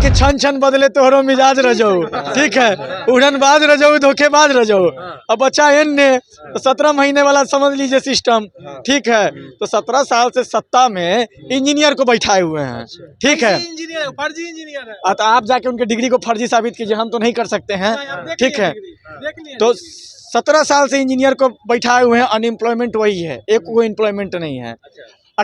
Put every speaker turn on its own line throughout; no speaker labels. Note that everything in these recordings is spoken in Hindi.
कि छन छन बदले तोहरो मिजाज रजऊ, ठीक है, उड़नबाज रजऊ धोखेबाज रजऊ। अब बच्चा एन ने 17 महीने वाला समझ लीजिए सिस्टम, ठीक है। तो 17 साल से सत्ता में इंजीनियर को बैठाए हुए हैं, ठीक है,
फर्जी इंजीनियर है।
तो आप जाके उनके डिग्री को फर्जी साबित कीजिए, हम तो नहीं कर सकते हैं, ठीक है। तो 17 साल से इंजीनियर को बैठाए हुए हैं, अनएम्प्लॉयमेंट वही है, एक को एम्प्लॉयमेंट नहीं है,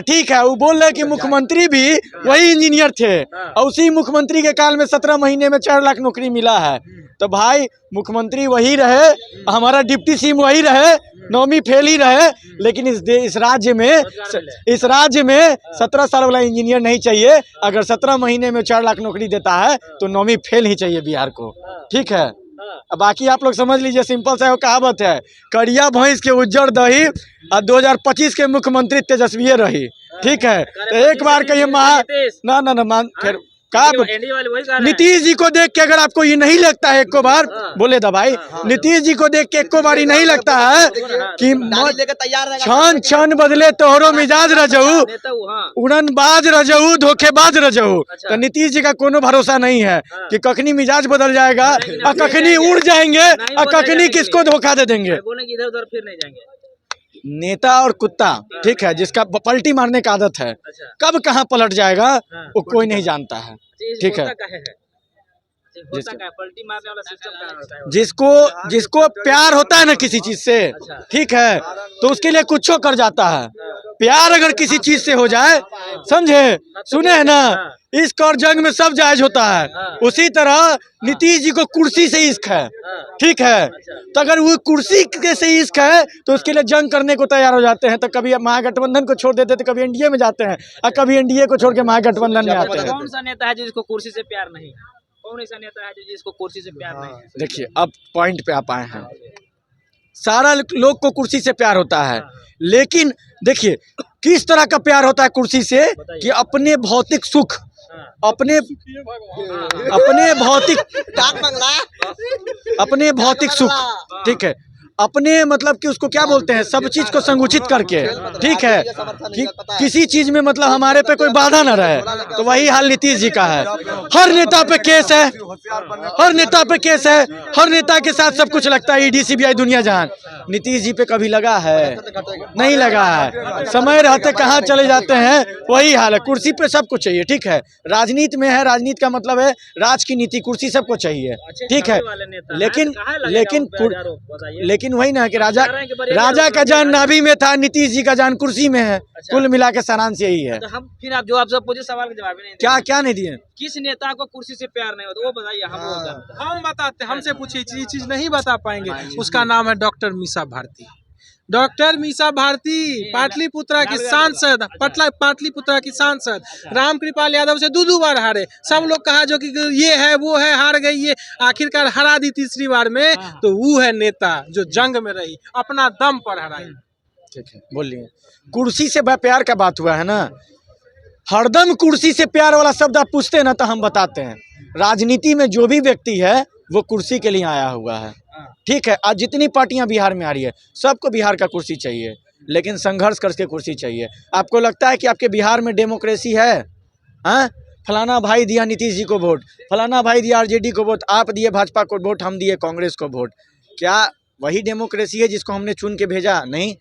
ठीक है। वो बोल रहे कि मुख्यमंत्री भी वही इंजीनियर थे और उसी मुख्यमंत्री के काल में 17 महीने में 4 लाख नौकरी मिला है। तो भाई मुख्यमंत्री वही रहे, हमारा डिप्टी सीएम वही रहे, 9वीं फेल ही रहे, लेकिन इस राज्य में 17 साल वाला इंजीनियर नहीं चाहिए। अगर 17 महीने में 4 लाख नौकरी देता है तो 9वीं फेल ही चाहिए बिहार को, ठीक है। अब बाकी आप लोग समझ लीजिए, सिंपल सा कहावत है, करिया भैंस के उज्जर दही और 2025 के मुख्यमंत्री तेजस्वी रही, ठीक है। तो एक बार कहिए ना फिर नीतीश जी को देख के अगर आपको ये नहीं लगता है, एको बार बोले था भाई, नीतीश जी को देख के एको बार ही नहीं लगता है कि छन छन बदले तोहरो मिजाज रजऊ, उड़नबाज रजऊ धोखेबाज रजऊ। तो नीतीश जी का कोनो भरोसा नहीं है कि कखनी मिजाज बदल जाएगा और कखनी उड़ जाएंगे और कखनी किसको धोखा दे देंगे। नेता और कुत्ता, ठीक है, जिसका पलटी मारने का आदत है, कब कहाँ पलट जाएगा वो कोई नहीं जानता है, ठीक है। जिसको प्यार होता है ना किसी चीज से, ठीक है, तो उसके लिए कुछ कर जाता है। प्यार अगर किसी चीज से हो जाए, समझे, सुने है ना, इश्क और जंग में सब जायज होता है। उसी तरह नीतीश जी को कुर्सी से इश्क है, ठीक है। तो अगर वो कुर्सी से इश्क है तो उसके लिए जंग करने को तैयार हो जाते हैं। तो कभी महागठबंधन को छोड़ देते, तो कभी एनडीए में जाते हैं और कभी एनडीए को छोड़ के महागठबंधन में आते हैं।
कौन सा नेता है जिसको कुर्सी से प्यार नहीं? कौन ऐसा नेता है जिसको कुर्सी से प्यार नहीं?
देखिए, अब पॉइंट पे आप आए हैं, सारा लोग को कुर्सी से प्यार होता है, लेकिन देखिए किस तरह का प्यार होता है कुर्सी से, कि अपने भौतिक सुख, अपने भौतिक सुख, ठीक है, अपने मतलब कि उसको क्या बोलते हैं, सब चीज को संकुचित करके, ठीक है, कि किसी चीज में मतलब हमारे पे कोई बाधा न रहे। तो वही हाल नीतीश जी का है। हर नेता पे केस है, हर नेता पे केस है, हर नेता के साथ सब कुछ लगता है, ईडी सीबीआई दुनिया जहान। नीतीश जी पे कभी लगा है? नहीं लगा है। समय रहते कहाँ चले जाते हैं, वही हाल है। कुर्सी पे सब कुछ चाहिए, ठीक है, राजनीति में है, राजनीति का मतलब है राज की नीति, कुर्सी सबको चाहिए, ठीक है। लेकिन वही ना कि राजा का जान नाभि में था, नीतीश जी का जान कुर्सी में है। कुल मिला के सारांश यही है।
तो हम फिर आप जो आपसे पूछे सवाल के जवाब नहीं
दिए। क्या नहीं दिए?
किस नेता को कुर्सी से प्यार नहीं होता वो बताइए।
हम बताते, हमसे पूछिए, ये चीज नहीं बता पाएंगे। उसका नाम है डॉक्टर मीसा भारती। डॉक्टर मीसा भारती पाटलिपुत्रा की सांसद, पाटलिपुत्रा की सांसद, रामकृपाल यादव से 2 बार हारे। सब लोग कहा जो कि ये है वो है, हार गई, ये आखिरकार हरा दी तीसरी बार में। तो वो है नेता जो जंग में रही, अपना दम पर हराई।
ठीक है, बोलिए। कुर्सी से प्यार का बात हुआ है ना, हरदम कुर्सी से प्यार वाला शब्द आप पूछते हैं ना तो हम बताते हैं, राजनीति में जो भी व्यक्ति है वो कुर्सी के लिए आया हुआ है, ठीक है। आज जितनी पार्टियां बिहार में आ रही है, सबको बिहार का कुर्सी चाहिए, लेकिन संघर्ष करके कुर्सी चाहिए। आपको लगता है कि आपके बिहार में डेमोक्रेसी है? हाँ, फलाना भाई दिया नीतीश जी को वोट, फलाना भाई दिया आरजेडी को वोट, आप दिए भाजपा को वोट, हम दिए कांग्रेस को वोट। क्या वही डेमोक्रेसी है जिसको हमने चुन के भेजा? नहीं।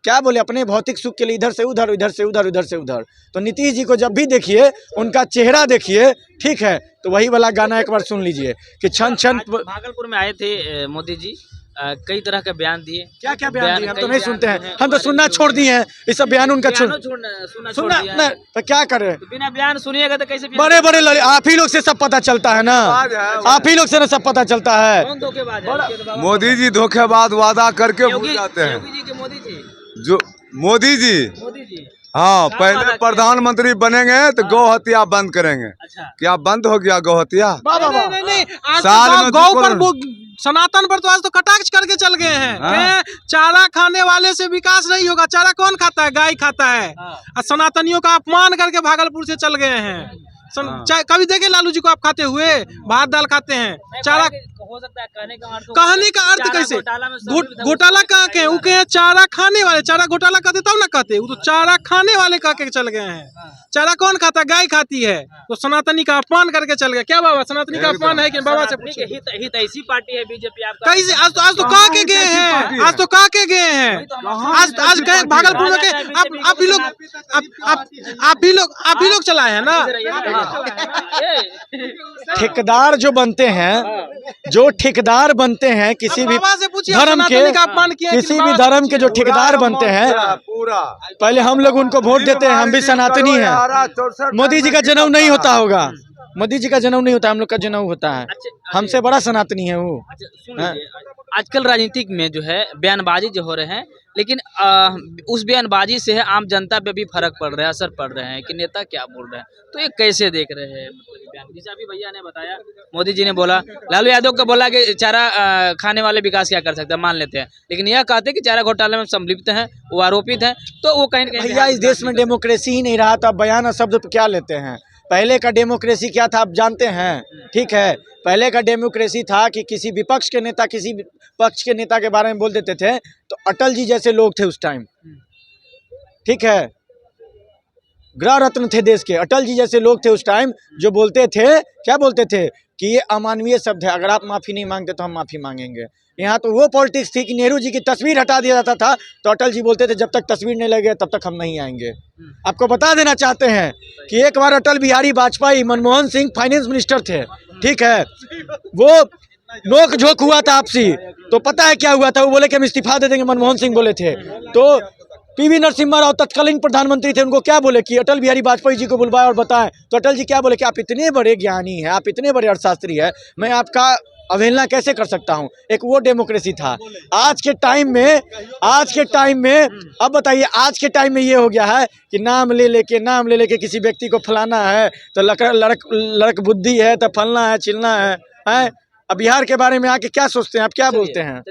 क्या बोले, अपने भौतिक सुख के लिए इधर से उधर, इधर से उधर, उधर से उधर। तो नीतीश जी को जब भी देखिए, उनका चेहरा देखिए, ठीक है, तो वही वाला गाना एक बार सुन लीजिए कि छन छन।
भागलपुर में आए थे मोदी जी, कई तरह के बयान दिए।
क्या क्या बयान दिए? हम तो नहीं सुनते हैं, हम तो सुनना छोड़ दिए हैं। ये सब बयान उनका सुनना तो क्या करें,
बिना बयान सुनिएगा तो कैसे?
बड़े बड़े आप ही लोग से सब पता चलता है ना, आप ही लोग से ना सब पता चलता है।
कौन धोखेबाज है?
मोदी जी धोखेबाज, वादा करके भूल जाते हैं। जो मोदी जी हाँ, पहले प्रधानमंत्री बनेंगे तो गौ हत्या बंद करेंगे। क्या बंद हो गया गौ हत्या?
नहीं, आज गौ पर सनातन पर तो आज तो कटाक्ष करके चल गए हैं। चारा खाने वाले से विकास नहीं होगा। चारा कौन खाता है? गाय खाता है। और सनातनियों का अपमान करके भागलपुर से चल गए हैं। कभी देखे लालू जी को आप खाते हुए? भात दाल खाते हैं, चारा
हो सकता है कहने का अर्थ
कहने का अर्थ कैसे? घोटाला कहाँ के? वो कहे चारा खाने वाले, चारा घोटाला कहते तब ना कहते, वो तो चारा खाने वाले कह के चल गए हैं। चारा कौन खाता है? गाय खाती है। तो सनातनी का अपमान करके चल गया। क्या बाबा, सनातनी का अपमान है कि बाबा से पूछिए।
हित ऐसी पार्टी है बीजेपी आपका।
कैसे? आज तो कह के गए हैं, आज तो कह के गए हैं, आज कहे भागलपुर में के आप भी लोग चलाए हैं ना।
ठेकेदार जो बनते हैं, जो ठेकेदार बनते हैं किसी भी
बाबा से पूछिए,
धर्म के,
सनातनी का अपमान किया है कि
किसी भी
बाबा से
धर्म के जो ठेकेदार बनते हैं,
पूरा
पहले हम लोग उनको वोट देते हैं, हम भी सनातनी हैं। मोदी जी का जनेऊ नहीं होता होगा, मोदी जी का जनेऊ नहीं होता, हम लोग का जनेऊ होता है। हमसे बड़ा सनातनी है वो।
सुन लीजिए, आजकल राजनीतिक में जो है बयानबाजी जो हो रहे हैं, लेकिन उस बयानबाजी से है आम जनता पे भी फर्क पड़ रहा है, असर पड़ रहे हैं कि नेता क्या बोल रहे हैं। तो ये कैसे देख रहे हैं? मतलब बयान जैसे अभी भैया ने बताया, मोदी जी ने बोला, लालू यादव को बोला कि चारा खाने वाले विकास क्या कर सकते हैं, मान लेते हैं, लेकिन यह कहते हैं कि चारा घोटाले में संलिप्त हैं, वो आरोपित हैं। तो वो कहीं
भैया इस देश में डेमोक्रेसी ही नहीं रहा, तो बयान शब्द पे क्या लेते हैं? पहले का डेमोक्रेसी क्या था आप जानते हैं? ठीक है, पहले का डेमोक्रेसी था कि किसी विपक्ष के नेता किसी पक्ष के नेता के बारे में बोल देते थे, तो अटल जी जैसे लोग थे उस टाइम, ठीक है, गृह रत्न थे देश के, अटल जी जैसे लोग थे उस टाइम, जो बोलते थे, क्या बोलते थे कि ये अमानवीय शब्द है, अगर आप माफ़ी नहीं मांगते तो हम माफ़ी मांगेंगे। यहाँ तो वो पॉलिटिक्स थी कि नेहरू जी की तस्वीर हटा दिया जाता था, तो अटल जी बोलते थे जब तक तस्वीर नहीं लगे तब तक हम नहीं आएंगे। आपको बता देना चाहते हैं कि एक बार अटल बिहारी वाजपेयी, मनमोहन सिंह फाइनेंस मिनिस्टर थे, ठीक है, वो नोक झोंक हुआ था आपसी, तो पता है क्या हुआ था? वो बोले कि हम इस्तीफा दे देंगे, मनमोहन सिंह बोले थे। तो पीवी नरसिम्हा राव तत्कालीन प्रधानमंत्री थे, उनको क्या बोले कि अटल बिहारी वाजपेयी जी को बुलवाए और बताएं, तो अटल जी क्या बोले कि आप इतने बड़े ज्ञानी हैं, आप इतने बड़े अर्थशास्त्री हैं, मैं आपका अवहेलना कैसे कर सकता हूं? एक वो डेमोक्रेसी था। आज के टाइम में अब बताइए, आज के टाइम में ये हो गया है कि नाम ले लेके किसी व्यक्ति को फलाना है, तो लड़क बुद्धि है, तो फलना है, चिलना है। अब बिहार के बारे में आके क्या सोचते हैं, आप क्या बोलते हैं?